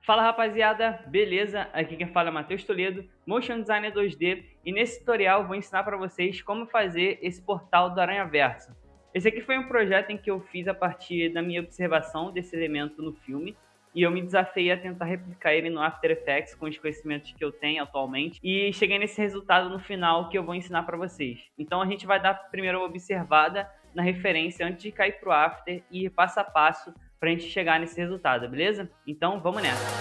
Fala rapaziada, beleza? Aqui quem fala é Matheus Toledo, Motion Designer 2D, e nesse tutorial eu vou ensinar para vocês como fazer esse portal do Aranhaverso. Esse aqui foi um projeto em que eu fiz a partir da minha observação desse elemento no filme, e eu me desafiei a tentar replicar ele no After Effects com os conhecimentos que eu tenho atualmente, e cheguei nesse resultado no final que eu vou ensinar para vocês. Então a gente vai dar primeiro uma observada na referência antes de cair pro After e ir passo a passo pra gente chegar nesse resultado, beleza? Então vamos nessa.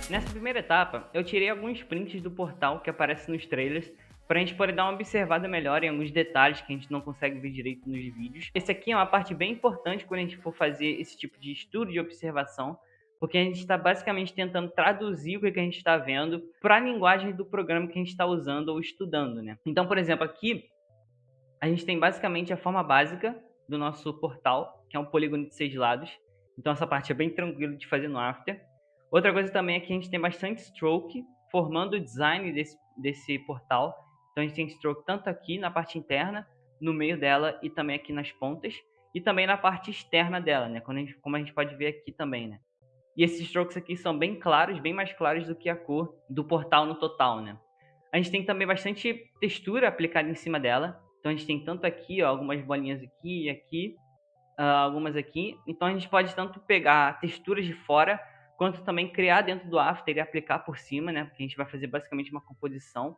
Nessa primeira etapa, eu tirei alguns prints do portal que aparecem nos trailers para a gente poder dar uma observada melhor em alguns detalhes que a gente não consegue ver direito nos vídeos. Esse aqui é uma parte bem importante quando a gente for fazer esse tipo de estudo de observação, porque a gente está basicamente tentando traduzir o que a gente está vendo para a linguagem do programa que a gente está usando ou estudando, né? Então, por exemplo, aqui a gente tem basicamente a forma básica do nosso portal, que é um polígono de 6 lados. Então essa parte é bem tranquila de fazer no After. Outra coisa também é que a gente tem bastante stroke formando o design desse portal. Então a gente tem stroke tanto aqui na parte interna, no meio dela e também aqui nas pontas. E também na parte externa dela, né? Como a gente pode ver aqui também, né? E esses strokes aqui são bem claros, bem mais claros do que a cor do portal no total, né? A gente tem também bastante textura aplicada em cima dela. Então a gente tem tanto aqui, ó, algumas bolinhas aqui e aqui, algumas aqui. Então a gente pode tanto pegar texturas de fora, quanto também criar dentro do After e aplicar por cima, né? Porque a gente vai fazer basicamente uma composição.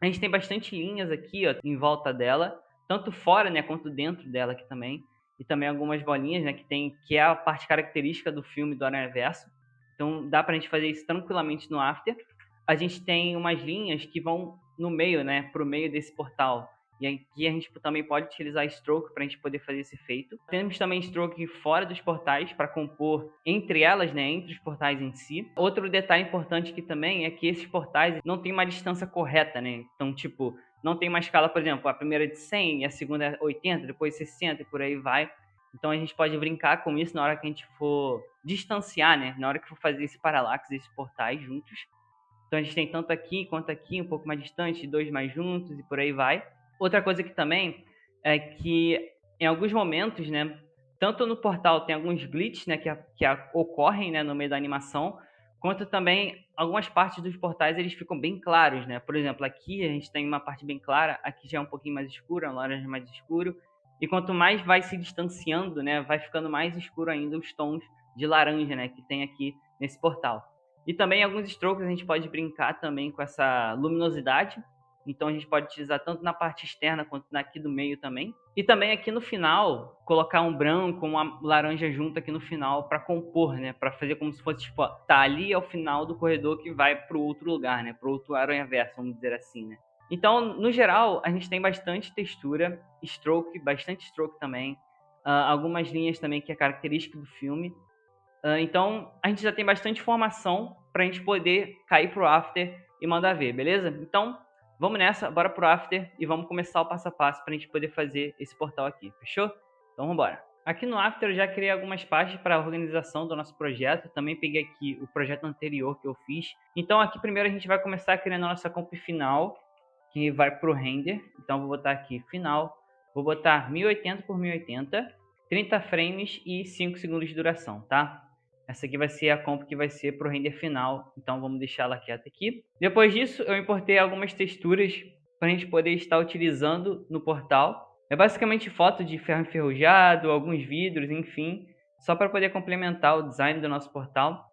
A gente tem bastante linhas aqui, ó, em volta dela, tanto fora, né, quanto dentro dela aqui também. E também algumas bolinhas, né, que é a parte característica do filme do Aranhaverso. Então dá pra gente fazer isso tranquilamente no After. A gente tem umas linhas que vão no meio, né, pro meio desse portal. E aqui a gente também pode utilizar stroke para a gente poder fazer esse efeito. Temos também stroke fora dos portais para compor entre elas, né, entre os portais em si. Outro detalhe importante aqui também é que esses portais não tem uma distância correta, né? Então, tipo, não tem uma escala, por exemplo, a primeira é de 100, a segunda é 80, depois 60 e por aí vai. Então a gente pode brincar com isso na hora que a gente for distanciar, né? Na hora que for fazer esse paralaxe, esses portais juntos. Então a gente tem tanto aqui quanto aqui, um pouco mais distante, dois mais juntos e por aí vai. Outra coisa aqui também é que em alguns momentos, né, tanto no portal tem alguns glitches, né, que ocorrem, né, no meio da animação, quanto também algumas partes dos portais eles ficam bem claros, né? Por exemplo, aqui a gente tem uma parte bem clara, aqui já é um pouquinho mais escura, um laranja mais escuro, e quanto mais vai se distanciando, né, vai ficando mais escuro ainda os tons de laranja, né, que tem aqui nesse portal. E também alguns strokes a gente pode brincar também com essa luminosidade. Então a gente pode utilizar tanto na parte externa quanto aqui do meio também. E também aqui no final, colocar um branco, uma laranja junto aqui no final para compor, né? Para fazer como se fosse, tipo, tá ali ao final do corredor que vai para o outro lugar, né? Para o outro aranhaverso, vamos dizer assim, né? Então, no geral, a gente tem bastante textura, stroke, bastante stroke também. Algumas linhas também que é característica do filme. Então, a gente já tem bastante informação para a gente poder cair pro After e mandar ver, beleza? Então, vamos nessa, bora pro After e vamos começar o passo a passo para a gente poder fazer esse portal aqui, fechou? Então, vamos embora. Aqui no After eu já criei algumas páginas para a organização do nosso projeto. Também peguei aqui o projeto anterior que eu fiz. Então, aqui primeiro a gente vai começar criando a nossa comp final, que vai pro render. Então, vou botar aqui final. Vou botar 1080 por 1080, 30 frames e 5 segundos de duração, tá? Essa aqui vai ser a comp que vai ser para o render final, então vamos deixar ela quieta aqui. Depois disso, eu importei algumas texturas para a gente poder estar utilizando no portal. É basicamente foto de ferro enferrujado, alguns vidros, enfim, só para poder complementar o design do nosso portal.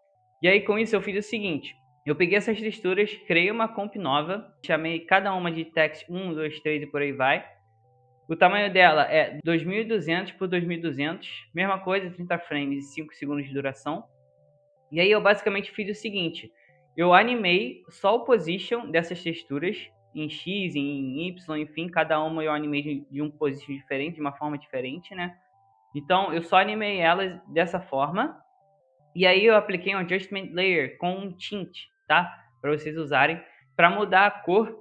E aí com isso eu fiz o seguinte, eu peguei essas texturas, criei uma comp nova, chamei cada uma de text 1, 2, 3 e por aí vai. O tamanho dela é 2200 por 2200, mesma coisa, 30 frames e 5 segundos de duração. E aí eu basicamente fiz o seguinte, eu animei só o position dessas texturas, em X, em Y, enfim, cada uma eu animei de um position diferente, de uma forma diferente, né? Então eu só animei elas dessa forma, e aí eu apliquei um Adjustment Layer com um Tint, tá? Para vocês usarem, para mudar a cor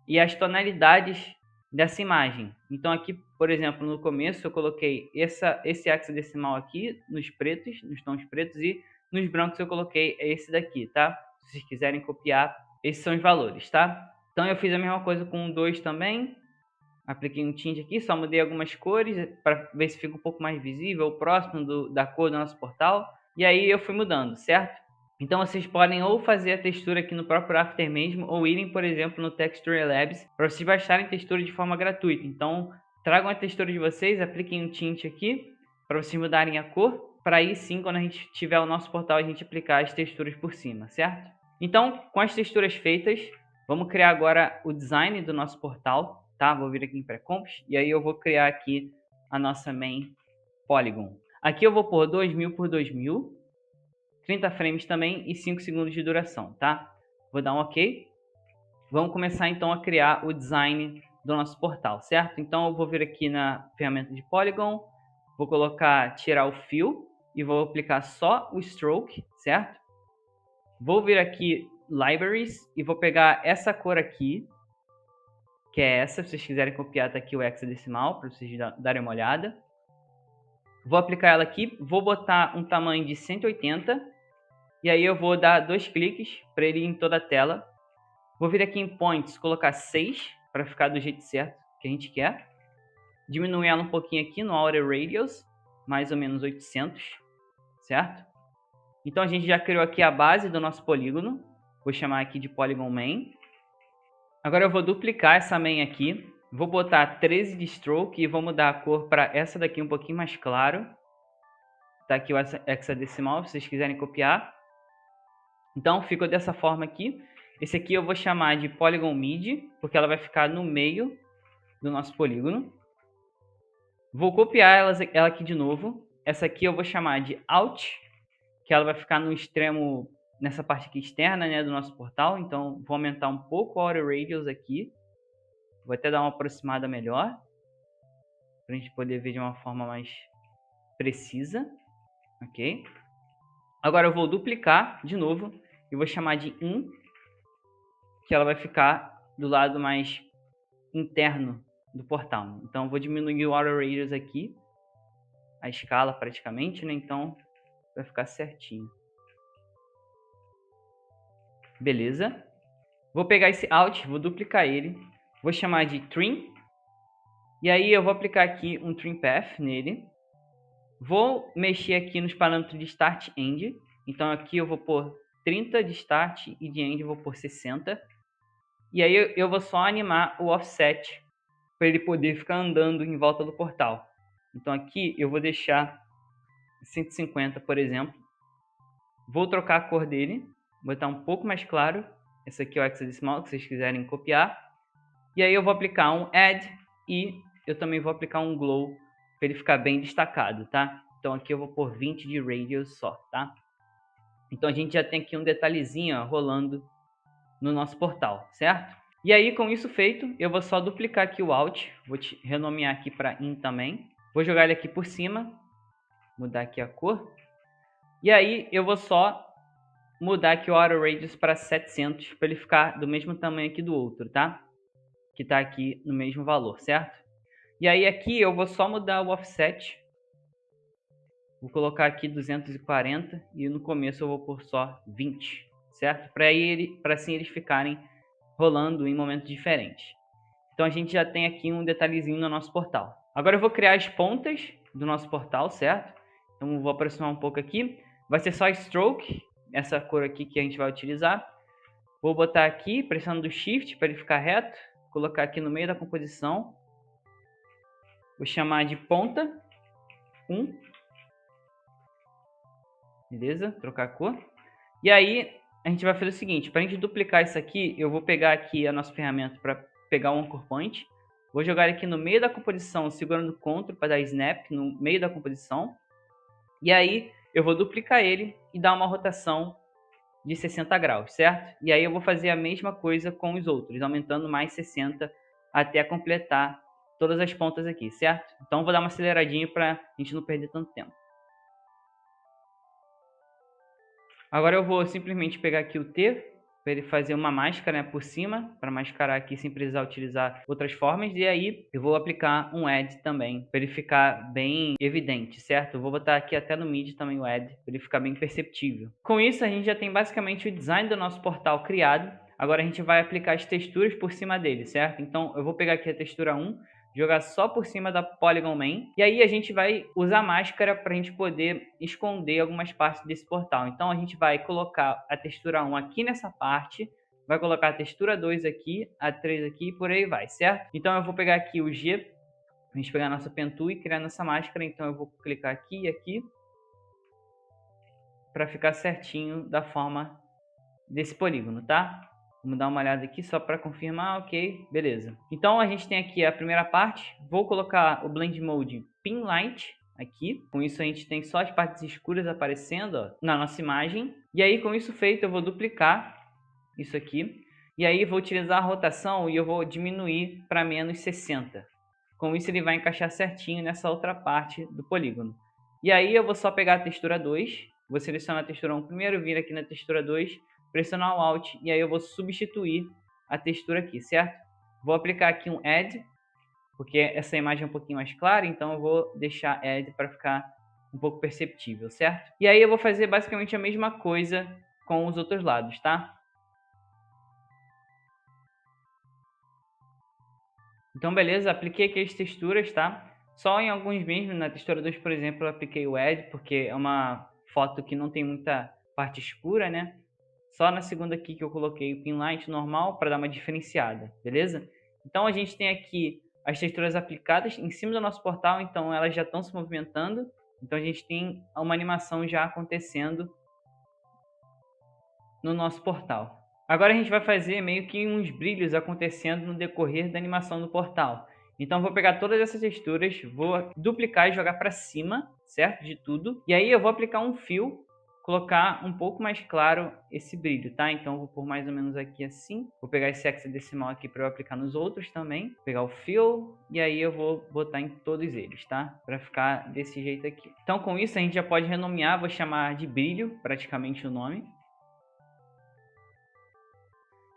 e as tonalidades dessa imagem. Então aqui, por exemplo, no começo eu coloquei esse hexadecimal aqui nos pretos, nos tons pretos, e nos brancos eu coloquei esse daqui, tá? Se vocês quiserem copiar, esses são os valores, tá? Então eu fiz a mesma coisa com o 2 também. Apliquei um tint aqui, só mudei algumas cores para ver se fica um pouco mais visível, próximo da cor do nosso portal. E aí eu fui mudando, certo? Então vocês podem ou fazer a textura aqui no próprio After mesmo, ou irem, por exemplo, no Texture Labs para vocês baixarem textura de forma gratuita. Então tragam a textura de vocês, apliquem um tint aqui para vocês mudarem a cor, para aí sim, quando a gente tiver o nosso portal, a gente aplicar as texturas por cima, certo? Então, com as texturas feitas, vamos criar agora o design do nosso portal, tá? Vou vir aqui em Pre-Comps e aí eu vou criar aqui a nossa main Polygon. Aqui eu vou pôr 2000 por 2000, 30 frames também e 5 segundos de duração, tá? Vou dar um OK. Vamos começar então a criar o design do nosso portal, certo? Então eu vou vir aqui na ferramenta de Polygon, vou colocar, tirar o Fill e vou aplicar só o Stroke, certo? Vou vir aqui Libraries e vou pegar essa cor aqui, que é essa. Se vocês quiserem copiar, tá aqui o hexadecimal para vocês darem uma olhada. Vou aplicar ela aqui, vou botar um tamanho de 180 e aí eu vou dar 2 cliques para ele ir em toda a tela. Vou vir aqui em Points, colocar 6 para ficar do jeito certo que a gente quer. Diminuir ela um pouquinho aqui no Outer Radius, mais ou menos 800, certo? Então a gente já criou aqui a base do nosso polígono. Vou chamar aqui de Polygon Main. Agora eu vou duplicar essa main aqui. Vou botar 13 de stroke e vou mudar a cor para essa daqui um pouquinho mais claro. Tá aqui o hexadecimal, se vocês quiserem copiar. Então ficou dessa forma aqui. Esse aqui eu vou chamar de Polygon Mid, porque ela vai ficar no meio do nosso polígono. Vou copiar ela aqui de novo. Essa aqui eu vou chamar de Out, que ela vai ficar no extremo, nessa parte aqui externa, né, do nosso portal. Então vou aumentar um pouco o Outer Radius aqui. Vou até dar uma aproximada melhor, para a gente poder ver de uma forma mais precisa. Ok? Agora eu vou duplicar de novo e vou chamar de In, que ela vai ficar do lado mais interno do portal. Então eu vou diminuir o Outer Radius aqui, a escala praticamente, né? Então vai ficar certinho. Beleza? Vou pegar esse Out, vou duplicar ele, vou chamar de Trim, e aí eu vou aplicar aqui um Trim Path nele. Vou mexer aqui nos parâmetros de Start End. Então aqui eu vou pôr 30 de Start e de End eu vou pôr 60. E aí eu vou só animar o Offset para ele poder ficar andando em volta do portal. Então aqui eu vou deixar 150, por exemplo. Vou trocar a cor dele, botar um pouco mais claro. Esse aqui é o hexadecimal, que vocês quiserem copiar. E aí eu vou aplicar um Add e eu também vou aplicar um Glow para ele ficar bem destacado, tá? Então aqui eu vou pôr 20 de Radius só, tá? Então a gente já tem aqui um detalhezinho, ó, rolando no nosso portal, certo? E aí com isso feito, eu vou só duplicar aqui o Alt, vou renomear aqui para In também. Vou jogar ele aqui por cima, mudar aqui a cor. E aí eu vou só mudar aqui o Outer Radius para 700, para ele ficar do mesmo tamanho aqui do outro, tá? Que tá aqui no mesmo valor, certo? E aí aqui eu vou só mudar o Offset. Vou colocar aqui 240 e no começo eu vou pôr só 20, certo? Para assim eles ficarem rolando em momentos diferentes. Então a gente já tem aqui um detalhezinho no nosso portal. Agora eu vou criar as pontas do nosso portal, certo? Então vou aproximar um pouco aqui. Vai ser só Stroke, essa cor aqui que a gente vai utilizar. Vou botar aqui, pressionando o Shift para ele ficar reto. Colocar aqui no meio da composição. Vou chamar de ponta 1. Beleza? Trocar a cor. E aí a gente vai fazer o seguinte. Para a gente duplicar isso aqui, eu vou pegar aqui a nossa ferramenta para pegar um Anchor Point. Vou jogar ele aqui no meio da composição, segurando o Ctrl para dar Snap no meio da composição. E aí eu vou duplicar ele e dar uma rotação de 60 graus, certo? E aí eu vou fazer a mesma coisa com os outros, aumentando mais 60 até completar todas as pontas aqui, certo? Então vou dar uma aceleradinha para a gente não perder tanto tempo. Agora eu vou simplesmente pegar aqui o T, para ele fazer uma máscara, né, por cima, para mascarar aqui sem precisar utilizar outras formas. E aí eu vou aplicar um Add também, para ele ficar bem evidente, certo? Eu vou botar aqui até no Mid também o Add, para ele ficar bem perceptível. Com isso a gente já tem basicamente o design do nosso portal criado. Agora a gente vai aplicar as texturas por cima dele, certo? Então eu vou pegar aqui a textura 1, jogar só por cima da Polygon Main. E aí a gente vai usar máscara para a gente poder esconder algumas partes desse portal. Então a gente vai colocar a textura 1 aqui nessa parte, vai colocar a textura 2 aqui, a 3 aqui e por aí vai, certo? Então eu vou pegar aqui o G, a gente pegar a nossa Pentool e criar nossa máscara. Então eu vou clicar aqui e aqui para ficar certinho da forma desse polígono, tá? Vamos dar uma olhada aqui só para confirmar, ok, beleza. Então a gente tem aqui a primeira parte, vou colocar o Blend Mode Pin Light aqui. Com isso a gente tem só as partes escuras aparecendo, ó, na nossa imagem. E aí com isso feito eu vou duplicar isso aqui. E aí vou utilizar a rotação e eu vou diminuir para menos 60. Com isso ele vai encaixar certinho nessa outra parte do polígono. E aí eu vou só pegar a textura 2, vou selecionar a textura 1 primeiro, vir aqui na textura 2, pressionar o Alt e aí eu vou substituir a textura aqui, certo? Vou aplicar aqui um Add, porque essa imagem é um pouquinho mais clara, então eu vou deixar Add para ficar um pouco perceptível, certo? E aí eu vou fazer basicamente a mesma coisa com os outros lados, tá? Então beleza, apliquei aqui as texturas, tá? Só em alguns mesmo, na textura 2, por exemplo, eu apliquei o Add, porque é uma foto que não tem muita parte escura, né? Só na segunda aqui que eu coloquei o Pin Light normal para dar uma diferenciada, beleza? Então a gente tem aqui as texturas aplicadas em cima do nosso portal, então elas já estão se movimentando. Então a gente tem uma animação já acontecendo no nosso portal. Agora a gente vai fazer meio que uns brilhos acontecendo no decorrer da animação do portal. Então eu vou pegar todas essas texturas, vou duplicar e jogar para cima, certo? De tudo. E aí eu vou aplicar um fio, colocar um pouco mais claro esse brilho, tá? Então eu vou pôr mais ou menos aqui assim. Vou pegar esse hexadecimal aqui para eu aplicar nos outros também. Vou pegar o fio e aí eu vou botar em todos eles, tá? Para ficar desse jeito aqui. Então com isso a gente já pode renomear, vou chamar de brilho, praticamente o nome.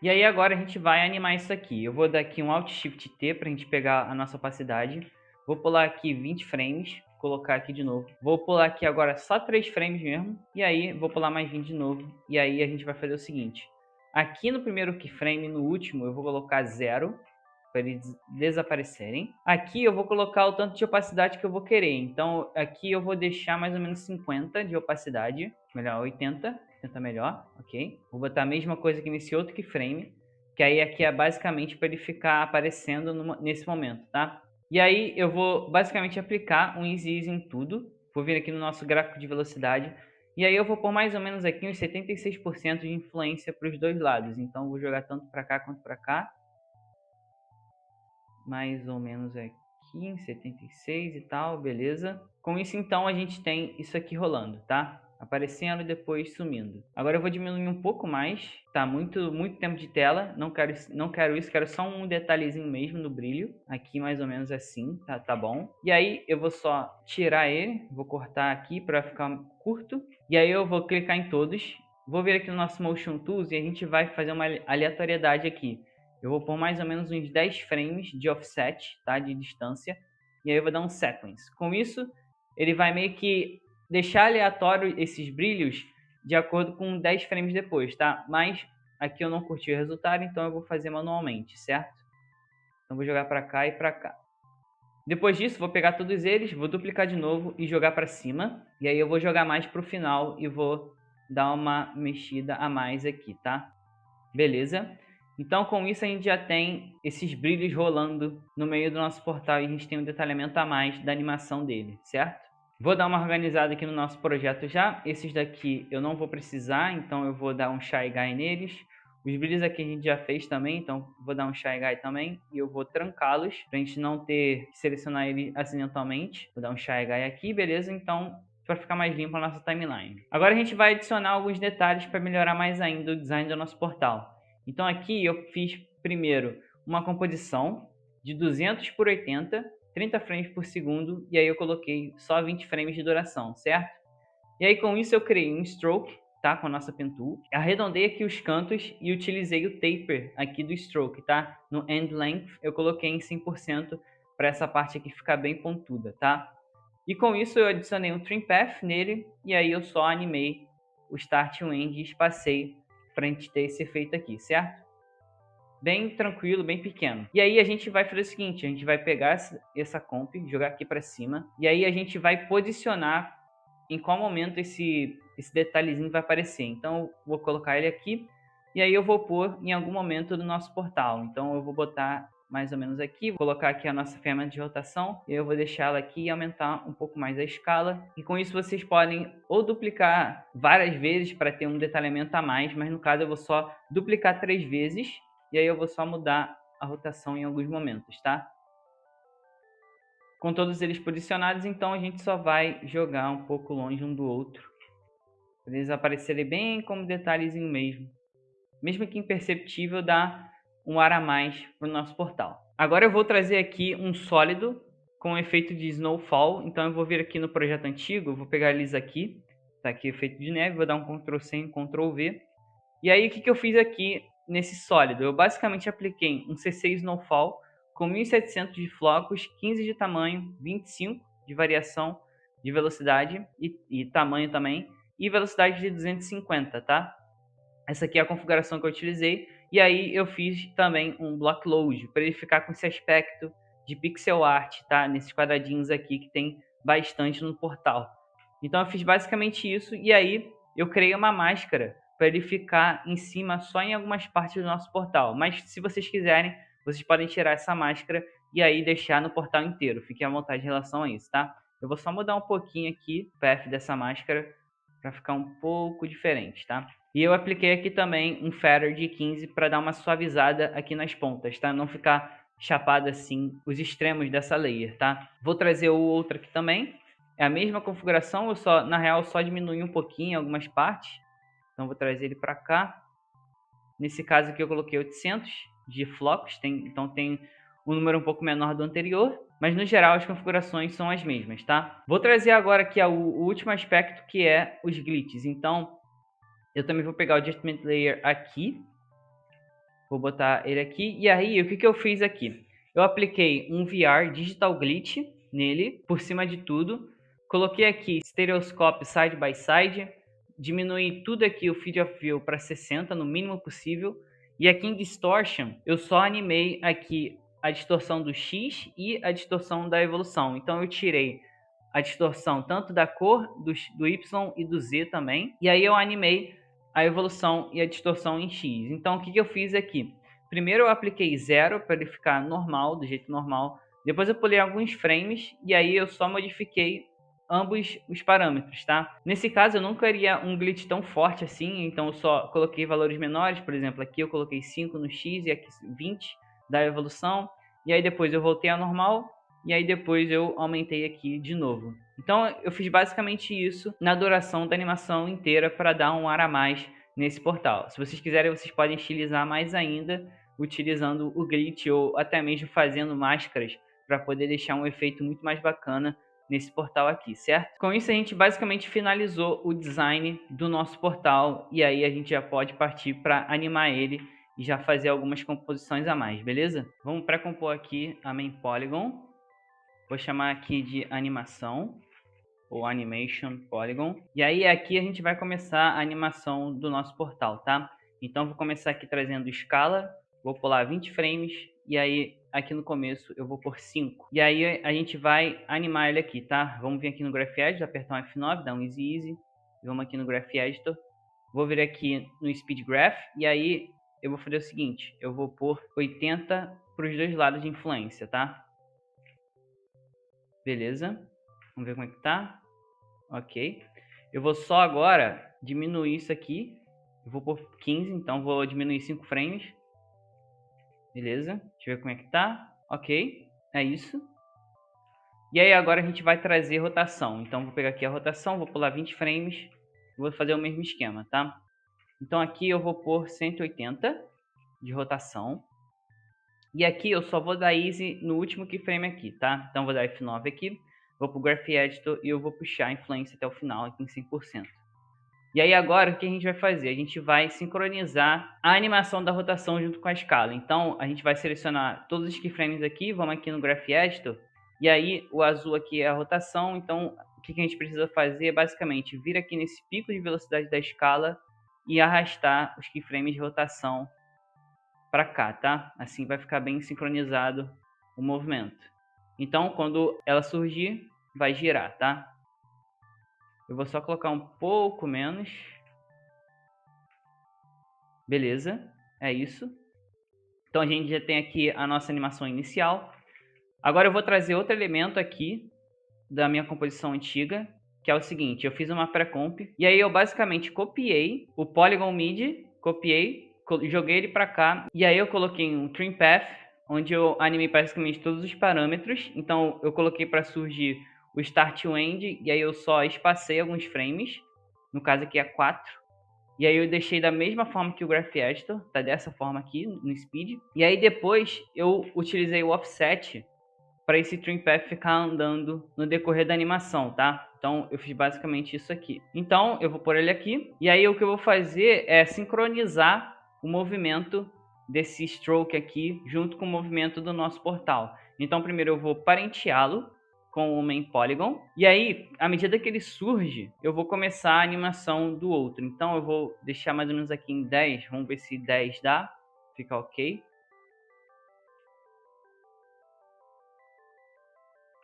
E aí agora a gente vai animar isso aqui. Eu vou dar aqui um Alt Shift T para a gente pegar a nossa opacidade. Vou pular aqui 20 frames, colocar aqui de novo. Vou pular aqui agora só 3 frames mesmo. E aí vou pular mais 20 de novo. E aí a gente vai fazer o seguinte. Aqui no primeiro keyframe, no último, eu vou colocar 0 para eles desaparecerem. Aqui eu vou colocar o tanto de opacidade que eu vou querer. Então aqui eu vou deixar mais ou menos 50 de opacidade. Melhor 80. Tenta melhor, ok? Vou botar a mesma coisa aqui nesse outro keyframe, que aí aqui é basicamente para ele ficar aparecendo nesse momento, tá? E aí eu vou basicamente aplicar um Easy Easy em tudo. Vou vir aqui no nosso gráfico de velocidade. E aí eu vou pôr mais ou menos aqui uns 76% de influência para os dois lados. Então vou jogar tanto para cá quanto para cá. Mais ou menos aqui em 76 e tal, beleza? Com isso então a gente tem isso aqui rolando, tá? Aparecendo e depois sumindo. Agora eu vou diminuir um pouco mais, tá? Muito tempo de tela, não quero isso, quero só um detalhezinho mesmo no brilho, aqui mais ou menos assim, tá bom? E aí eu vou só tirar ele, vou cortar aqui para ficar curto, e aí eu vou clicar em todos, vou vir aqui no nosso Motion Tools e a gente vai fazer uma aleatoriedade aqui. Eu vou pôr mais ou menos uns 10 frames de offset, tá? De distância, e aí eu vou dar um sequence. Com isso, ele vai meio que deixar aleatório esses brilhos de acordo com 10 frames depois, tá? Mas aqui eu não curti o resultado, então eu vou fazer manualmente, certo? Então vou jogar para cá e para cá. Depois disso, vou pegar todos eles, vou duplicar de novo e jogar para cima. E aí eu vou jogar mais para o final e vou dar uma mexida a mais aqui, tá? Beleza? Então com isso a gente já tem esses brilhos rolando no meio do nosso portal e a gente tem um detalhamento a mais da animação dele, certo? Vou dar uma organizada aqui no nosso projeto já. Esses daqui eu não vou precisar, então eu vou dar um Shy Guy neles. Os brilhos aqui a gente já fez também, então vou dar um Shy Guy também. E eu vou trancá-los, para a gente não ter que selecionar ele acidentalmente. Vou dar um Shy Guy aqui, beleza? Então, para ficar mais limpo a nossa timeline. Agora a gente vai adicionar alguns detalhes para melhorar mais ainda o design do nosso portal. Então aqui eu fiz primeiro uma composição de 200 por 80, 30 frames por segundo, e aí eu coloquei só 20 frames de duração, certo? E aí com isso eu criei um stroke, tá? Com a nossa pen tool. Arredondei aqui os cantos e utilizei o taper aqui do stroke, tá? No end length eu coloquei em 100% para essa parte aqui ficar bem pontuda, tá? E com isso eu adicionei um trim path nele, e aí eu só animei o start e o end e espacei para a gente ter esse efeito aqui, certo? bem tranquilo, bem pequeno. E aí a gente vai fazer o seguinte, a gente vai pegar essa comp, jogar aqui para cima, e aí a gente vai posicionar em qual momento esse detalhezinho vai aparecer. Então eu vou colocar ele aqui, e aí eu vou pôr em algum momento do nosso portal. Então eu vou botar mais ou menos aqui, vou colocar aqui a nossa ferramenta de rotação, e eu vou deixá-la aqui e aumentar um pouco mais a escala. E com isso vocês podem ou duplicar várias vezes para ter um detalhamento a mais, mas no caso eu vou só duplicar 3 vezes, e aí eu vou só mudar a rotação em alguns momentos, tá? Com todos eles posicionados, então a gente só vai jogar um pouco longe um do outro, para eles aparecerem bem como detalhezinho mesmo. Mesmo que imperceptível, dá um ar a mais para o nosso portal. Agora eu vou trazer aqui um sólido com efeito de snowfall. Então eu vou vir aqui no projeto antigo, vou pegar eles aqui. Tá aqui o efeito de neve, vou dar um Ctrl+C e Ctrl+V. E aí o que eu fiz aqui nesse sólido? Eu basicamente apliquei um CC snowfall com 1700 de flocos, 15 de tamanho, 25 de variação de velocidade e tamanho também, e velocidade de 250, tá? Essa aqui é a configuração que eu utilizei. E aí eu fiz também um block load para ele ficar com esse aspecto de pixel art, tá? Nesses quadradinhos aqui que tem bastante no portal. Então eu fiz basicamente isso e aí eu criei uma máscara para ele ficar em cima só em algumas partes do nosso portal. Mas se vocês quiserem, vocês podem tirar essa máscara e aí deixar no portal inteiro. Fiquem à vontade em relação a isso, tá? Eu vou só mudar um pouquinho aqui o path dessa máscara para ficar um pouco diferente, tá? E eu apliquei aqui também um feather de 15 para dar uma suavizada aqui nas pontas, tá? Não ficar chapado assim os extremos dessa layer, tá? Vou trazer o outro aqui também. É a mesma configuração, eu só, na real, só diminui um pouquinho algumas partes. Então vou trazer ele para cá. Nesse caso aqui eu coloquei 800 de flocos, então tem um número um pouco menor do anterior, mas no geral as configurações são as mesmas, tá? Vou trazer agora aqui o último aspecto, que é os glitches. Então eu também vou pegar o Adjustment Layer aqui, vou botar ele aqui, e aí o que eu fiz aqui? Eu apliquei um VR Digital Glitch nele, por cima de tudo, coloquei aqui Stereoscope Side by Side, diminuí tudo aqui o Field of View para 60 no mínimo possível, e aqui em Distortion eu só animei aqui a distorção do X e a distorção da evolução. Então eu tirei a distorção tanto da cor, do Y e do Z também, e aí eu animei a evolução e a distorção em X. Então o que eu fiz aqui? Primeiro eu apliquei 0 para ele ficar normal, do jeito normal, depois eu pulei alguns frames e aí eu só modifiquei ambos os parâmetros, tá? Nesse caso eu não queria um glitch tão forte assim, então eu só coloquei valores menores, por exemplo, aqui eu coloquei 5 no X e aqui 20 da evolução, e aí depois eu voltei ao normal, e aí depois eu aumentei aqui de novo. Então eu fiz basicamente isso na duração da animação inteira para dar um ar a mais nesse portal. Se vocês quiserem, vocês podem estilizar mais ainda utilizando o glitch ou até mesmo fazendo máscaras para poder deixar um efeito muito mais bacana nesse portal aqui, certo? Com isso a gente basicamente finalizou o design do nosso portal e aí a gente já pode partir para animar ele e já fazer algumas composições a mais, beleza? Vamos pré-compor aqui a main polygon. Vou chamar aqui de animação ou animation polygon. E aí aqui a gente vai começar a animação do nosso portal, tá? Então vou começar aqui trazendo escala, vou pular 20 frames e aí aqui no começo eu vou por 5. E aí a gente vai animar ele aqui, tá? Vamos vir aqui no Graph Editor, apertar um F9, dar um Easy. Vamos aqui no Graph Editor. Vou vir aqui no Speed Graph e aí eu vou fazer o seguinte, eu vou pôr 80 para os dois lados de influência, tá? Beleza. Vamos ver como é que tá. Ok. Eu vou só agora diminuir isso aqui. Eu vou por 15, então vou diminuir 5 frames. Beleza. Deixa eu ver como é que tá. Ok. É isso. E aí agora a gente vai trazer rotação. Então vou pegar aqui a rotação, vou pular 20 frames. Vou fazer o mesmo esquema, tá? Então aqui eu vou por 180 de rotação. E aqui eu só vou dar easy no último keyframe aqui, tá? Então vou dar F9 aqui, vou pro Graph Editor e eu vou puxar a influência até o final aqui em 100%. E aí agora o que a gente vai fazer? A gente vai sincronizar a animação da rotação junto com a escala. Então a gente vai selecionar todos os keyframes aqui, vamos aqui no Graph Editor, e aí o azul aqui é a rotação, então o que a gente precisa fazer é basicamente vir aqui nesse pico de velocidade da escala e arrastar os keyframes de rotação para cá, tá? Assim vai ficar bem sincronizado o movimento. Então, quando ela surgir, vai girar, tá? Eu vou só colocar um pouco menos. Beleza, é isso. Então a gente já tem aqui a nossa animação inicial. Agora eu vou trazer outro elemento aqui da minha composição antiga, que é o seguinte: eu fiz uma pré-comp e aí eu basicamente copiei o Polygon MIDI, copiei, joguei ele para cá e aí eu coloquei um Trim Path, onde eu animei basicamente todos os parâmetros. Então eu coloquei para surgir o Start to End e aí eu só espacei alguns frames, no caso aqui é 4. E aí eu deixei da mesma forma que o Graph Editor, tá dessa forma aqui no Speed. E aí depois eu utilizei o Offset para esse Trim Path ficar andando no decorrer da animação, tá? Então eu fiz basicamente isso aqui. Então eu vou pôr ele aqui. E aí o que eu vou fazer é sincronizar o movimento desse stroke aqui junto com o movimento do nosso portal. Então primeiro eu vou parenteá-lo com o main polygon. E aí, à medida que ele surge, eu vou começar a animação do outro. Então eu vou deixar mais ou menos aqui em 10. Vamos ver se 10 dá. Fica ok.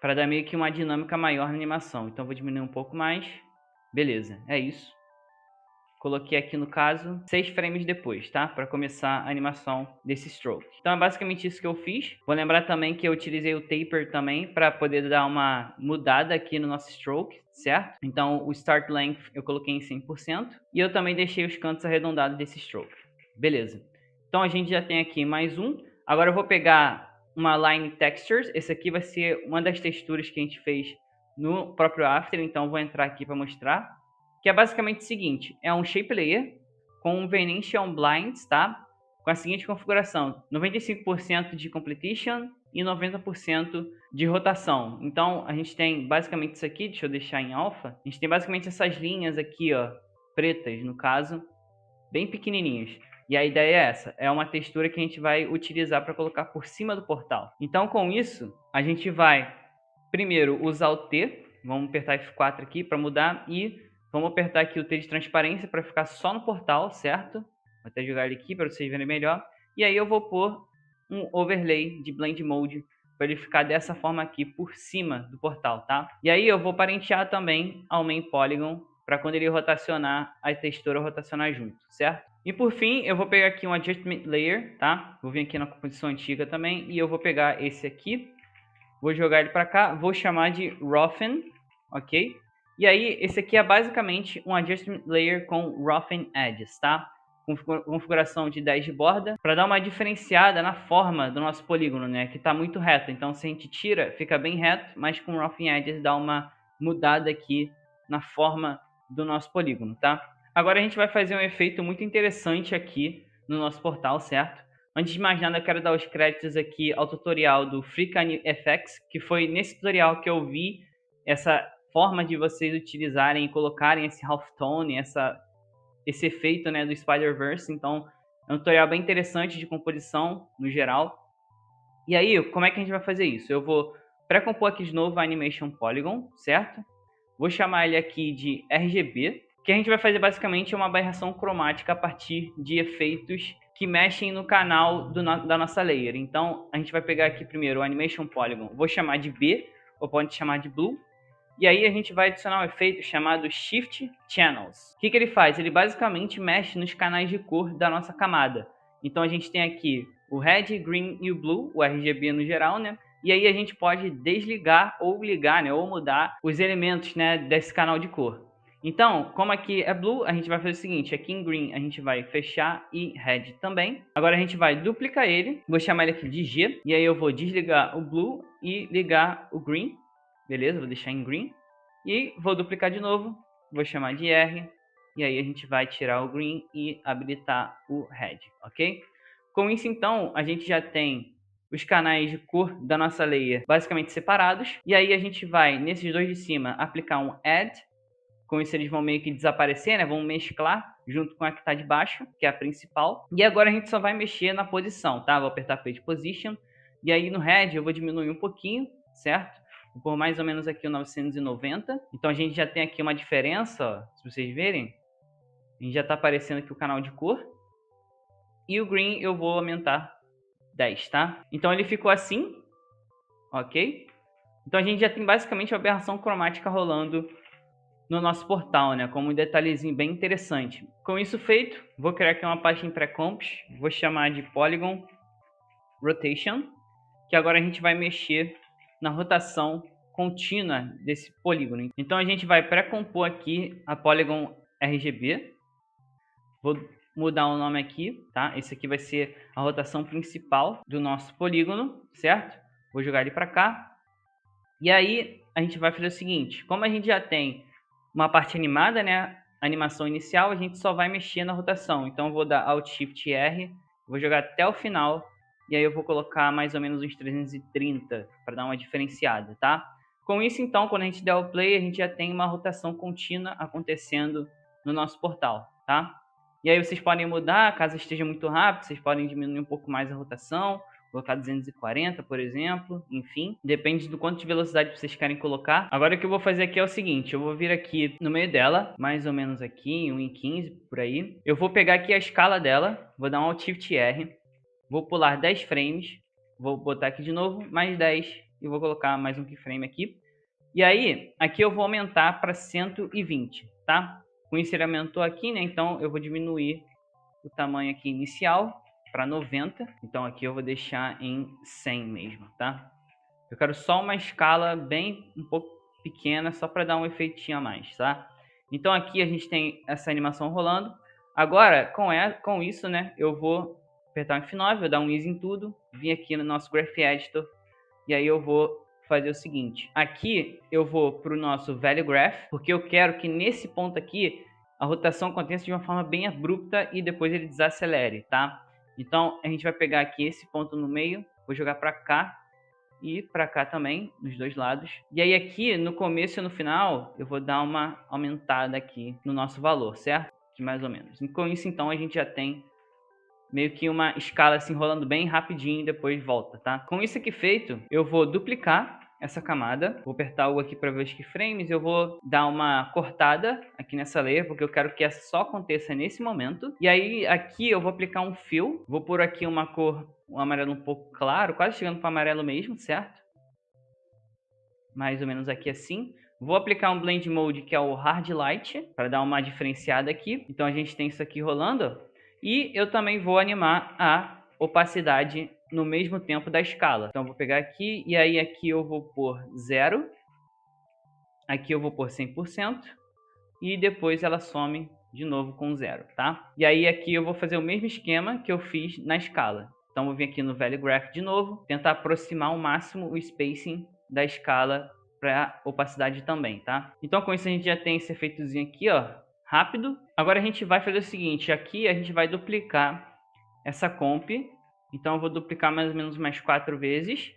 Para dar meio que uma dinâmica maior na animação. Então eu vou diminuir um pouco mais. Beleza, é isso. Coloquei aqui no caso 6 frames depois, tá? Para começar a animação desse stroke. Então é basicamente isso que eu fiz. Vou lembrar também que eu utilizei o taper também para poder dar uma mudada aqui no nosso stroke, certo? Então o start length eu coloquei em 100% e eu também deixei os cantos arredondados desse stroke. Beleza. Então a gente já tem aqui mais um. Agora eu vou pegar uma line textures. Esse aqui vai ser uma das texturas que a gente fez no próprio After, então eu vou entrar aqui para mostrar. Que é basicamente o seguinte: é um shape layer com um Venetian Blinds, tá? Com a seguinte configuração: 95% de completion e 90% de rotação. Então a gente tem basicamente isso aqui, deixa eu deixar em alpha. A gente tem basicamente essas linhas aqui, ó, pretas no caso, bem pequenininhas. E a ideia é essa, é uma textura que a gente vai utilizar para colocar por cima do portal. Então com isso, a gente vai primeiro usar o T, vamos apertar F4 aqui para mudar e vamos apertar aqui o T de transparência para ficar só no portal, certo? Vou até jogar ele aqui para vocês verem melhor. E aí eu vou pôr um overlay de Blend Mode para ele ficar dessa forma aqui por cima do portal, tá? E aí eu vou parentear também ao Main Polygon para quando ele rotacionar, a textura rotacionar junto, certo? E por fim, eu vou pegar aqui um Adjustment Layer, tá? Vou vir aqui na composição antiga também e eu vou pegar esse aqui, vou jogar ele para cá, vou chamar de Roughen, ok? E aí, esse aqui é basicamente um Adjustment Layer com Roughen Edges, tá? Com configuração de 10 de borda, para dar uma diferenciada na forma do nosso polígono, né? Que está muito reto. Então, se a gente tira, fica bem reto, mas com Roughen Edges dá uma mudada aqui na forma do nosso polígono, tá? Agora a gente vai fazer um efeito muito interessante aqui no nosso portal, certo? Antes de mais nada, eu quero dar os créditos aqui ao tutorial do FreeCanFX, que foi nesse tutorial que eu vi essa forma de vocês utilizarem e colocarem esse halftone, esse efeito, né, do Spider-Verse. Então, é um tutorial bem interessante de composição no geral. E aí, como é que a gente vai fazer isso? Eu vou pré-compor aqui de novo a Animation Polygon, certo? Vou chamar ele aqui de RGB, que a gente vai fazer basicamente uma aberração cromática a partir de efeitos que mexem no canal da nossa layer. Então, a gente vai pegar aqui primeiro o Animation Polygon, vou chamar de B, ou pode chamar de Blue, e aí a gente vai adicionar um efeito chamado Shift Channels. O que ele faz? Ele basicamente mexe nos canais de cor da nossa camada. Então a gente tem aqui o Red, Green e o Blue, o RGB no geral, né? E aí a gente pode desligar ou ligar, né? Ou mudar os elementos, né, desse canal de cor. Então, como aqui é Blue, a gente vai fazer o seguinte: aqui em Green a gente vai fechar e Red também. Agora a gente vai duplicar ele, vou chamar ele aqui de G, e aí eu vou desligar o Blue e ligar o Green. Beleza, vou deixar em Green. E vou duplicar de novo, vou chamar de R. E aí a gente vai tirar o Green e habilitar o Red, ok? Com isso, então, a gente já tem os canais de cor da nossa layer basicamente separados. E aí a gente vai, nesses dois de cima, aplicar um Add. Com isso eles vão meio que desaparecer, né? Vão mesclar junto com a que está de baixo, que é a principal. E agora a gente só vai mexer na posição, tá? Vou apertar Page Position. E aí no Red eu vou diminuir um pouquinho, certo? Vou pôr mais ou menos aqui o 990. Então a gente já tem aqui uma diferença, ó, se vocês verem. A gente já está aparecendo aqui o canal de cor. E o green eu vou aumentar 10, tá? Então ele ficou assim, ok? Então a gente já tem basicamente a aberração cromática rolando no nosso portal, né? Como um detalhezinho bem interessante. Com isso feito, vou criar aqui uma página em pré-comps, vou chamar de Polygon Rotation, que agora a gente vai mexer na rotação contínua desse polígono. Então a gente vai pré-compor aqui a Polygon RGB. Vou mudar o nome aqui, tá? Esse aqui vai ser a rotação principal do nosso polígono, certo? Vou jogar ele para cá. E aí a gente vai fazer o seguinte, como a gente já tem uma parte animada, né? A animação inicial, a gente só vai mexer na rotação. Então eu vou dar Alt Shift R, vou jogar até o final e aí eu vou colocar mais ou menos uns 330 para dar uma diferenciada, tá? Com isso, então, quando a gente der o play, a gente já tem uma rotação contínua acontecendo no nosso portal, tá? E aí vocês podem mudar, caso esteja muito rápido, vocês podem diminuir um pouco mais a rotação, colocar 240, por exemplo, enfim, depende do quanto de velocidade vocês querem colocar. Agora o que eu vou fazer aqui é o seguinte, eu vou vir aqui no meio dela, mais ou menos aqui, em 1:15, por aí. Eu vou pegar aqui a escala dela, vou dar um Alt Shift R, vou pular 10 frames, vou botar aqui de novo, mais 10, e vou colocar mais um keyframe aqui. E aí, aqui eu vou aumentar para 120, tá? Com isso ele aumentou aqui, né? Então eu vou diminuir o tamanho aqui inicial para 90. Então aqui eu vou deixar em 100 mesmo, tá? Eu quero só uma escala bem um pouco pequena, só para dar um efeitinho a mais, tá? Então aqui a gente tem essa animação rolando. Agora, com isso, né? Eu vou apertar um F9, vou dar um easy em tudo, vir aqui no nosso Graph Editor e aí eu vou fazer o seguinte, aqui eu vou para o nosso Value Graph, porque eu quero que nesse ponto aqui a rotação aconteça de uma forma bem abrupta e depois ele desacelere, tá? Então a gente vai pegar aqui esse ponto no meio, vou jogar para cá e para cá também, nos dois lados. E aí aqui no começo e no final eu vou dar uma aumentada aqui no nosso valor, certo? Que mais ou menos. E com isso então a gente já tem meio que uma escala assim rolando bem rapidinho e depois volta, tá? Com isso aqui feito, eu vou duplicar essa camada, vou apertar o aqui para ver os keyframes, eu vou dar uma cortada aqui nessa layer, porque eu quero que essa só aconteça nesse momento. E aí aqui eu vou aplicar um fill, vou pôr aqui uma cor, um amarelo um pouco claro, quase chegando para amarelo mesmo, certo? Mais ou menos aqui assim. Vou aplicar um Blend Mode, que é o Hard Light, para dar uma diferenciada aqui. Então a gente tem isso aqui rolando. E eu também vou animar a opacidade no mesmo tempo da escala. Então eu vou pegar aqui e aí aqui eu vou pôr 0. Aqui eu vou pôr 100%. E depois ela some de novo com 0, tá? E aí aqui eu vou fazer o mesmo esquema que eu fiz na escala. Então vou vir aqui no Value Graph de novo, tentar aproximar ao máximo o spacing da escala para opacidade também, tá? Então com isso a gente já tem esse efeitozinho aqui, ó, rápido. Agora a gente vai fazer o seguinte, aqui a gente vai duplicar essa comp. Então eu vou duplicar mais ou menos umas 4 vezes.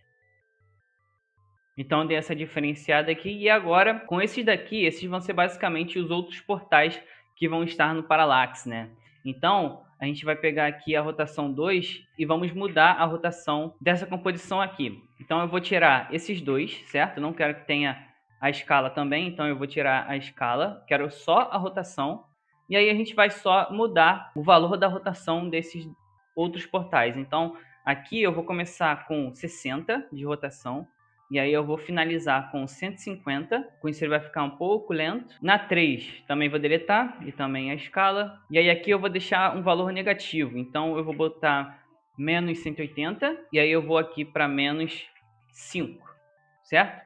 Então eu dei essa diferenciada aqui. E agora, com esses daqui, esses vão ser basicamente os outros portais que vão estar no Parallax, né? Então, a gente vai pegar aqui a rotação 2 e vamos mudar a rotação dessa composição aqui. Então eu vou tirar esses dois, certo? Não quero que tenha a escala também, então eu vou tirar a escala. Quero só a rotação. E aí a gente vai só mudar o valor da rotação desses outros portais. Então, aqui eu vou começar com 60 de rotação. E aí eu vou finalizar com 150, com isso ele vai ficar um pouco lento. Na 3 também vou deletar e também a escala. E aí aqui eu vou deixar um valor negativo, então eu vou botar menos 180 e aí eu vou aqui para menos 5, certo?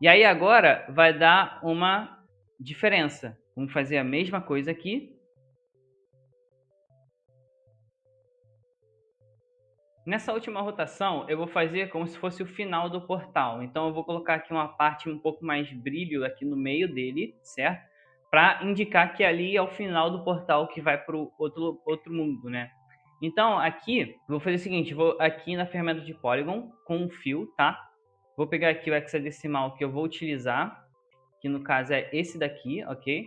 E aí agora vai dar uma diferença. Vamos fazer a mesma coisa aqui. Nessa última rotação, eu vou fazer como se fosse o final do portal. Então, eu vou colocar aqui uma parte um pouco mais brilho aqui no meio dele, certo? Para indicar que ali é o final do portal que vai para o outro mundo, né? Então, aqui, vou fazer o seguinte. Vou aqui na ferramenta de Polygon com um fio, tá? Vou pegar aqui o hexadecimal que eu vou utilizar, que no caso é esse daqui, ok?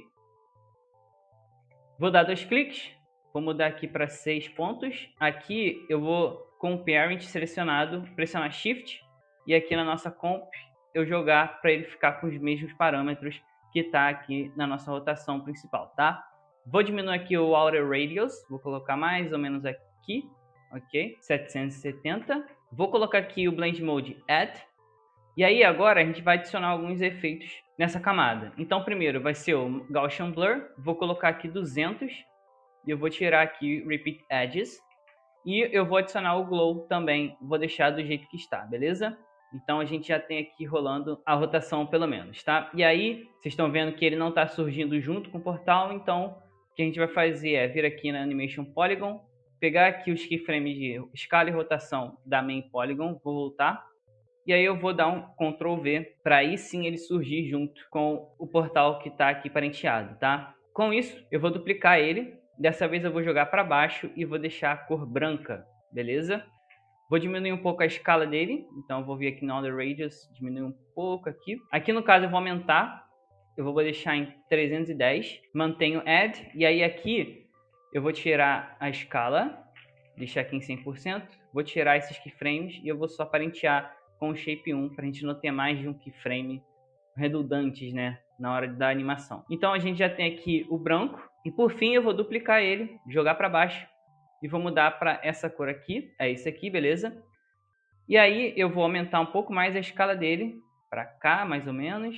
Vou dar 2 cliques. Vou mudar aqui para 6 pontos. Aqui eu vou, com o parent selecionado, pressionar Shift. E aqui na nossa comp, eu jogar para ele ficar com os mesmos parâmetros que está aqui na nossa rotação principal, tá? Vou diminuir aqui o Outer Radius. Vou colocar mais ou menos aqui. ok? 770. Vou colocar aqui o Blend Mode Add. E aí agora a gente vai adicionar alguns efeitos nessa camada. Então primeiro vai ser o Gaussian Blur. Vou colocar aqui 200. E eu vou tirar aqui Repeat Edges. E eu vou adicionar o Glow também. Vou deixar do jeito que está, beleza? Então a gente já tem aqui rolando a rotação pelo menos, tá? E aí, vocês estão vendo que ele não está surgindo junto com o portal, então o que a gente vai fazer é vir aqui na Animation Polygon, pegar aqui os keyframes de escala e rotação da Main Polygon, vou voltar, e aí eu vou dar um Ctrl V para aí sim ele surgir junto com o portal que está aqui parenteado, tá? Com isso, eu vou duplicar ele, dessa vez eu vou jogar para baixo e vou deixar a cor branca, beleza? Vou diminuir um pouco a escala dele, então eu vou vir aqui no Other Radius, diminuir um pouco aqui. Aqui no caso eu vou aumentar, eu vou deixar em 310, mantenho Add, e aí aqui eu vou tirar a escala, deixar aqui em 100%, vou tirar esses keyframes e eu vou só parentear com o Shape 1, para a gente não ter mais de um keyframe redundantes, né, na hora da animação. Então a gente já tem aqui o branco, e por fim eu vou duplicar ele, jogar para baixo, e vou mudar para essa cor aqui, é esse aqui, beleza? E aí eu vou aumentar um pouco mais a escala dele, para cá mais ou menos,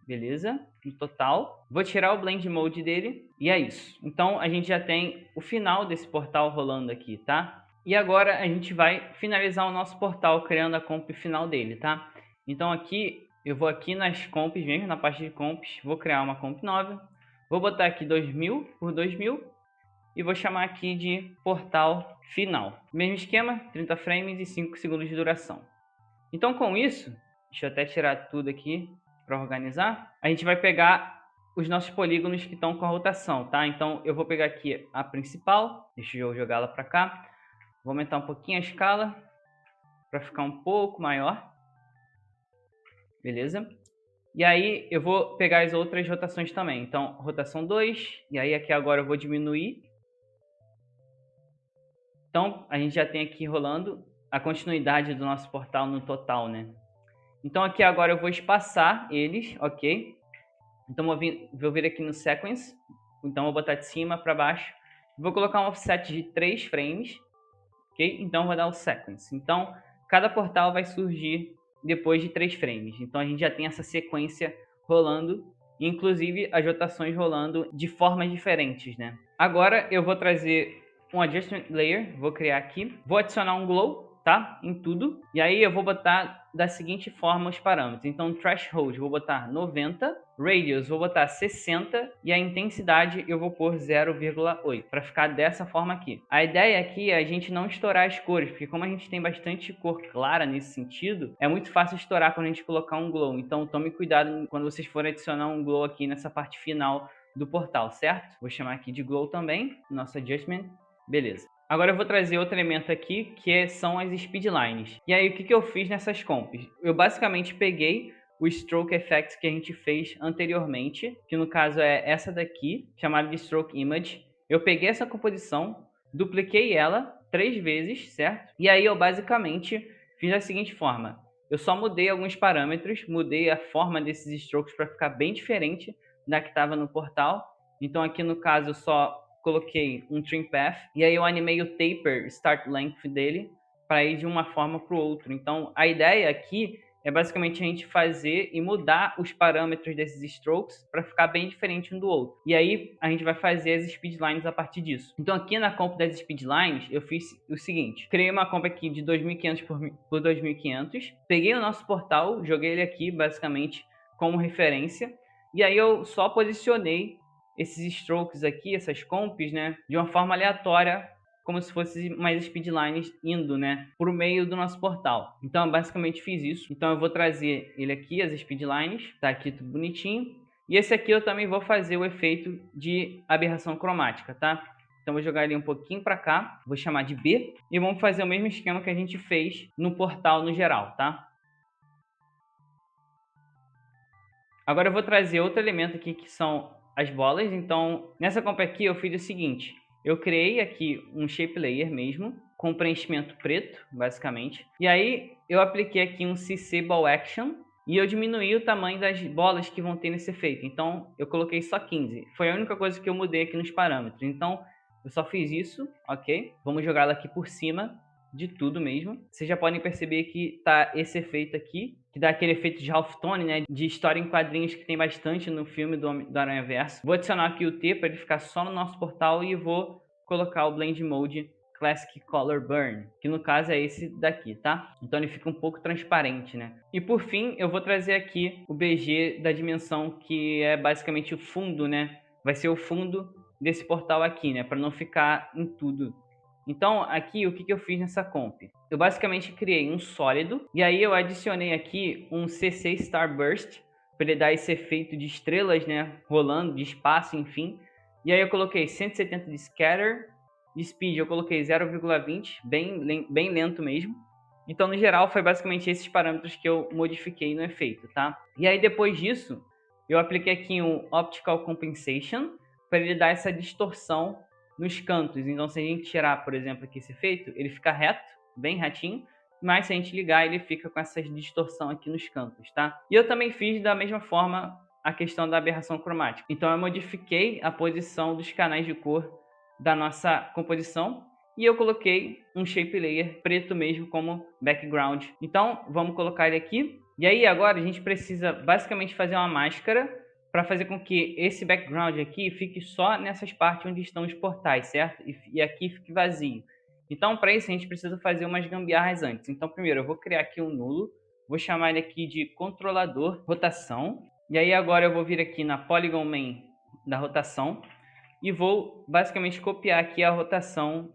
beleza? No total. Vou tirar o Blend Mode dele, e é isso. Então a gente já tem o final desse portal rolando aqui, tá? E agora a gente vai finalizar o nosso portal criando a comp final dele, tá? Então aqui, eu vou aqui nas comps mesmo, na parte de comps, vou criar uma comp nova, vou botar aqui 2000 por 2000, e vou chamar aqui de portal final. Mesmo esquema, 30 frames e 5 segundos de duração. Então com isso, deixa eu até tirar tudo aqui para organizar. A gente vai pegar os nossos polígonos que estão com a rotação, tá? Então eu vou pegar aqui a principal, deixa eu jogá-la para cá. Vou aumentar um pouquinho a escala para ficar um pouco maior. Beleza? E aí eu vou pegar as outras rotações também. Então rotação 2, e aí aqui agora eu vou diminuir. Então, a gente já tem aqui rolando a continuidade do nosso portal no total, né? Então, aqui agora eu vou espaçar eles, ok? Então, vou vir aqui no Sequence. Então, vou botar de cima para baixo. Vou colocar um offset de 3 frames, ok? Então, vou dar o Sequence. Então, cada portal vai surgir depois de 3 frames. Então, a gente já tem essa sequência rolando, inclusive as rotações rolando de formas diferentes, né? Agora, eu vou trazer um Adjustment Layer, vou criar aqui, vou adicionar um Glow, tá? Em tudo, e aí eu vou botar da seguinte forma os parâmetros. Então, Threshold, vou botar 90, Radius, vou botar 60, e a intensidade eu vou pôr 0,8, para ficar dessa forma aqui. A ideia aqui é a gente não estourar as cores, porque como a gente tem bastante cor clara nesse sentido, é muito fácil estourar quando a gente colocar um Glow. Então, tome cuidado quando vocês forem adicionar um Glow aqui nessa parte final do portal, certo? Vou chamar aqui de Glow também, nosso Adjustment. Beleza. Agora eu vou trazer outro elemento aqui, que são as speedlines. E aí, o que eu fiz nessas comps? Eu basicamente peguei o Stroke Effect que a gente fez anteriormente, que no caso é essa daqui, chamada de Stroke Image. Eu peguei essa composição, dupliquei ela 3 vezes, certo? E aí eu basicamente fiz da seguinte forma. Eu só mudei alguns parâmetros, mudei a forma desses strokes para ficar bem diferente da que estava no portal. Então aqui no caso eu só coloquei um trim path e aí eu animei o taper start length dele para ir de uma forma para o outro. Então a ideia aqui é basicamente a gente fazer e mudar os parâmetros desses strokes para ficar bem diferente um do outro. E aí a gente vai fazer as speedlines a partir disso. Então aqui na comp das speedlines eu fiz o seguinte: criei uma comp aqui de 2500 por 2500, peguei o nosso portal, joguei ele aqui basicamente como referência e aí eu só posicionei esses strokes aqui, essas comps, né, de uma forma aleatória, como se fossem mais speedlines indo, né, por meio do nosso portal. Então, eu basicamente fiz isso. Então, eu vou trazer ele aqui, as speedlines, tá aqui tudo bonitinho. E esse aqui eu também vou fazer o efeito de aberração cromática, tá? Então, vou jogar ele um pouquinho para cá, vou chamar de B, e vamos fazer o mesmo esquema que a gente fez no portal no geral, tá? Agora eu vou trazer outro elemento aqui que são as bolas. Então, nessa comp aqui eu fiz o seguinte: eu criei aqui um shape layer mesmo, com preenchimento preto, basicamente. E aí eu apliquei aqui um CC Ball Action e eu diminuí o tamanho das bolas que vão ter nesse efeito. Então, eu coloquei só 15. Foi a única coisa que eu mudei aqui nos parâmetros. Então, Eu só fiz isso, ok? Vamos jogar ela aqui por cima de tudo mesmo. Vocês já podem perceber que tá esse efeito aqui, que dá aquele efeito de halftone, né? De história em quadrinhos que tem bastante no filme do Aranhaverso. Vou adicionar aqui o T para ele ficar só no nosso portal e vou colocar o Blend Mode Classic Color Burn, que no caso é esse daqui, tá? Então ele fica um pouco transparente, né? E por fim, eu vou trazer aqui o BG da dimensão, que é basicamente o fundo, né? Vai ser o fundo desse portal aqui, né? Para não ficar em tudo. Então, aqui, o que eu fiz nessa comp? Eu basicamente criei um sólido, e aí eu adicionei aqui um CC Starburst, para ele dar esse efeito de estrelas, né? Rolando, de espaço, enfim. E aí eu coloquei 170 de scatter, de speed eu coloquei 0,20, bem lento mesmo. Então, no geral, foi basicamente esses parâmetros que eu modifiquei no efeito, tá? E aí, depois disso, eu apliquei aqui um Optical Compensation, para ele dar essa distorção nos cantos. Então, se a gente tirar, por exemplo, aqui esse efeito, ele fica reto, bem retinho, mas se a gente ligar, ele fica com essa distorção aqui nos cantos, tá? E eu também fiz da mesma forma a questão da aberração cromática. Então, eu modifiquei a posição dos canais de cor da nossa composição e eu coloquei um shape layer preto mesmo como background. Então, vamos colocar ele aqui. E aí, agora, a gente precisa basicamente fazer uma máscara para fazer com que esse background aqui fique só nessas partes onde estão os portais, certo? E aqui fique vazio. Então, para isso, a gente precisa fazer umas gambiarras antes. Então, primeiro, eu vou criar aqui um nulo. Vou chamar ele aqui de controlador rotação. E aí, agora, eu vou vir aqui na Polygon Main da rotação. E vou basicamente copiar aqui a rotação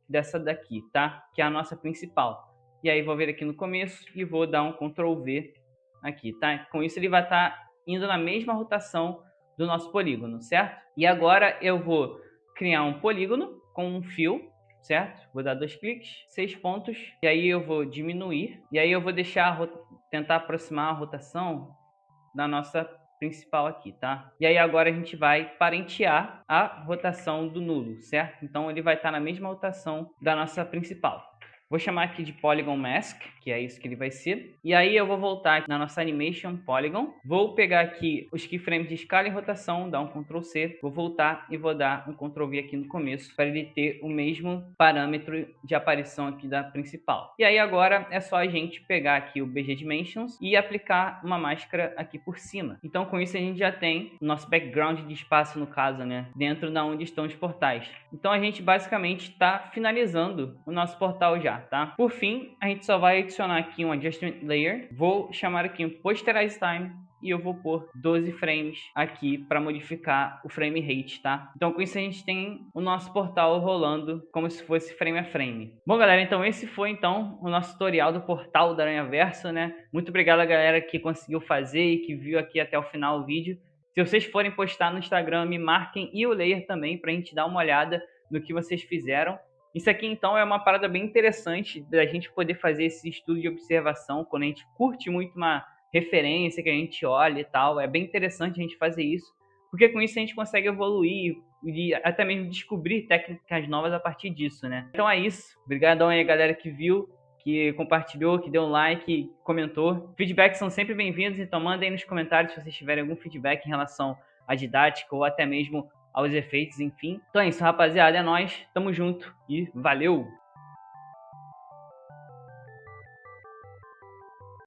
dessa daqui, tá? Que é a nossa principal. E aí vou vir aqui no começo e vou dar um Ctrl V aqui, tá? Com isso ele vai estar indo na mesma rotação do nosso polígono, certo? E agora eu vou criar um polígono com um fio, certo? Vou dar 2 cliques, 6 pontos, e aí eu vou diminuir, e aí eu vou deixar tentar aproximar a rotação da nossa principal aqui, tá? E aí agora a gente vai parentear a rotação do nulo, certo? Então ele vai estar na mesma rotação da nossa principal. Vou chamar aqui de Polygon Mask, que é isso que ele vai ser. E aí eu vou voltar na nossa Animation Polygon. Vou pegar aqui os keyframes de escala e rotação, dar um Ctrl C. Vou voltar e vou dar um Ctrl V aqui no começo, para ele ter o mesmo parâmetro de aparição aqui da principal. E aí agora é só a gente pegar aqui o BG Dimensions e aplicar uma máscara aqui por cima. Então com isso a gente já tem o nosso background de espaço, no caso, né? Dentro da onde estão os portais. Então a gente basicamente está finalizando o nosso portal já. Tá? Por fim, a gente só vai adicionar aqui um Adjustment Layer. Vou chamar aqui um Posterize Time e eu vou pôr 12 frames aqui para modificar o frame rate, tá? Então com isso a gente tem o nosso portal rolando como se fosse frame a frame. Bom, galera, então esse foi então o nosso tutorial do portal do Aranhaverso, né? Muito obrigado a galera que conseguiu fazer e que viu aqui até o final o vídeo. Se vocês forem postar no Instagram, me marquem e o Layer também para a gente dar uma olhada no que vocês fizeram. Isso aqui, então, é uma parada bem interessante da gente poder fazer esse estudo de observação quando a gente curte muito uma referência que a gente olha e tal. É bem interessante a gente fazer isso, porque com isso a gente consegue evoluir e até mesmo descobrir técnicas novas a partir disso, né? Então é isso. Obrigadão aí, galera que viu, que compartilhou, que deu um like, comentou. Feedbacks são sempre bem-vindos, então mandem aí nos comentários se vocês tiverem algum feedback em relação à didática ou até mesmo aos efeitos, enfim. Então é isso, rapaziada, é nóis, tamo junto e valeu!